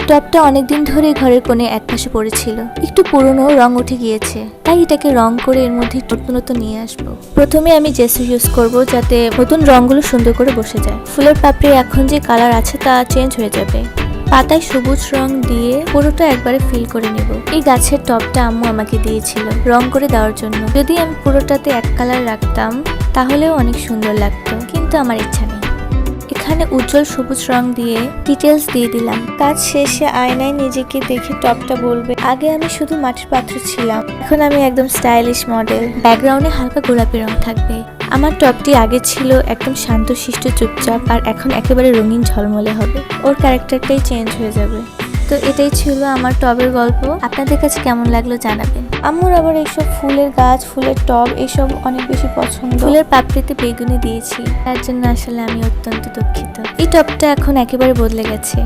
টবটা অনেকদিন ধরে ঘরের কোণে একপাশে পড়েছিল, একটু পুরনো, রং উঠে গিয়েছে, তাই এটাকে রং করে এর মধ্যে নতুনত্ব নিয়ে আসবো। প্রথমে আমি জেসি ইউজ করব যাতে নতুন রংগুলো সুন্দর করে বসে যায়। ফুলের পাপড়ি এখন যে কালার আছে তা চেঞ্জ হয়ে যাবে। পাতায় সবুজ রং দিয়ে পুরোটা একবারে ফিল করে নেব। এই গাছের টবটা আম্মু আমাকে দিয়েছিল রং করে দেওয়ার জন্য। যদি আমি পুরোটাতে এক কালার রাখতাম তাহলেও অনেক সুন্দর লাগতো, কিন্তু আমার ইচ্ছা নেই। এখানে উজ্জ্বল সবুজ রং দিয়ে ডিটেলস দিয়ে দিলাম। কাজ শেষে আয়নায় নিজেকে দেখে টপটা বলবে, আগে আমি শুধু মাটির পাত্র ছিলাম, এখন আমি একদম স্টাইলিশ মডেল। ব্যাকগ্রাউন্ডে হালকা গোলাপি রং থাকবে। আমার টপটি আগে ছিল একদম শান্তশিষ্ট চুপচাপ, আর এখন একেবারে রঙিন ঝলমলে হবে। ওর ক্যারেক্টারটাই চেঞ্জ হয়ে যাবে। তো এটাই ছিল আমার টবের গল্প। আপনাদের কাছে কেমন লাগলো জানাবেন। আম্মুর আবার এইসব ফুলের গাছ, ফুলের টব এসব অনেক বেশি পছন্দ। ফুলের পাপড়িতে বেগুনি দিয়েছি, তার জন্য আসলে আমি অত্যন্ত দুঃখিত। এই টবটা এখন একেবারে বদলে গেছে।